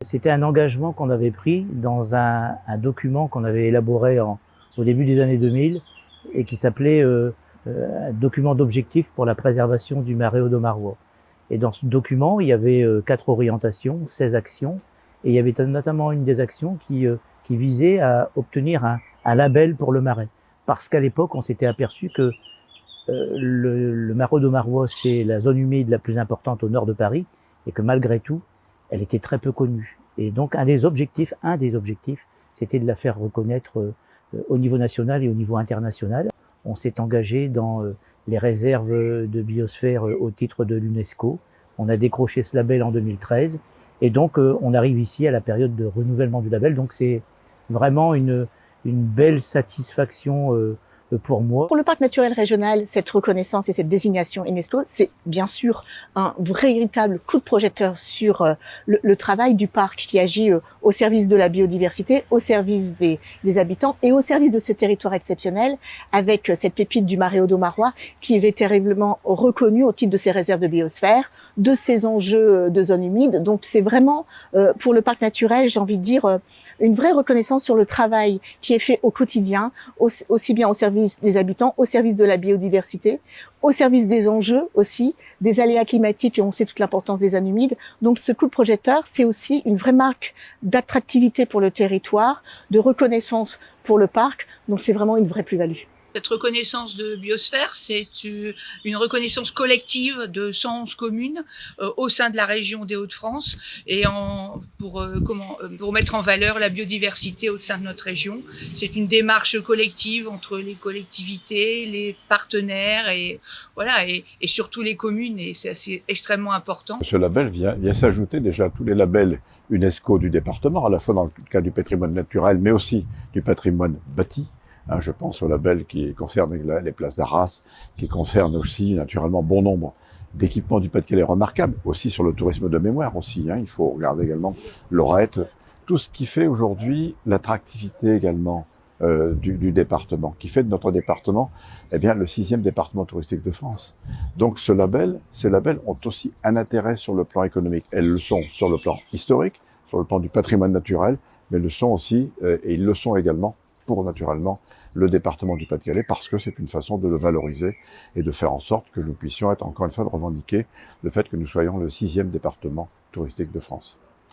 C'était un engagement qu'on avait pris dans un document qu'on avait élaboré au début des années 2000 et qui s'appelait document d'objectifs pour la préservation du marais audomarois. Et dans ce document, il y avait 4 orientations, 16 actions, et il y avait notamment une des actions qui visait à obtenir un label pour le marais. Parce qu'à l'époque, on s'était aperçu que le marais audomarois, c'est la zone humide la plus importante au nord de Paris, et que malgré tout, elle était très peu connue. Et donc, un des objectifs, c'était de la faire reconnaître au niveau national et au niveau international. On s'est engagé dans les réserves de biosphère au titre de l'UNESCO. On a décroché ce label en 2013. Et donc, on arrive ici à la période de renouvellement du label. Donc, c'est vraiment une belle satisfaction pour moi. Pour le parc naturel régional, cette reconnaissance et cette désignation UNESCO, c'est bien sûr un véritable coup de projecteur sur le travail du parc qui agit au service de la biodiversité, au service des habitants et au service de ce territoire exceptionnel, avec cette pépite du marais audomarois qui est terriblement reconnue au titre de ses réserves de biosphère, de ses enjeux de zones humides. Donc c'est vraiment, pour le parc naturel, j'ai envie de dire, une vraie reconnaissance sur le travail qui est fait au quotidien, aussi bien au service des habitants, au service de la biodiversité, au service des enjeux aussi, des aléas climatiques, et on sait toute l'importance des zones humides. Donc ce coup de projecteur, c'est aussi une vraie marque d'attractivité pour le territoire, de reconnaissance pour le parc, donc c'est vraiment une vraie plus-value. Cette reconnaissance de biosphère, c'est une reconnaissance collective de 111 communes au sein de la région des Hauts-de-France et pour mettre en valeur la biodiversité au sein de notre région. C'est une démarche collective entre les collectivités, les partenaires et voilà et surtout les communes, et c'est extrêmement important. Ce label vient s'ajouter déjà à tous les labels UNESCO du département, à la fois dans le cas du patrimoine naturel, mais aussi du patrimoine bâti. Je pense au label qui concerne les places d'Arras, qui concerne aussi naturellement bon nombre d'équipements du Pas-de-Calais remarquables, aussi sur le tourisme de mémoire aussi. Il faut regarder également Lorette, tout ce qui fait aujourd'hui l'attractivité également du département, qui fait de notre département le 6e département touristique de France. Donc ces labels ont aussi un intérêt sur le plan économique. Elles le sont sur le plan historique, sur le plan du patrimoine naturel, mais le sont aussi, et ils le sont également pour naturellement le département du Pas-de-Calais, parce que c'est une façon de le valoriser et de faire en sorte que nous puissions être, encore une fois, de revendiquer le fait que nous soyons le 6e département touristique de France.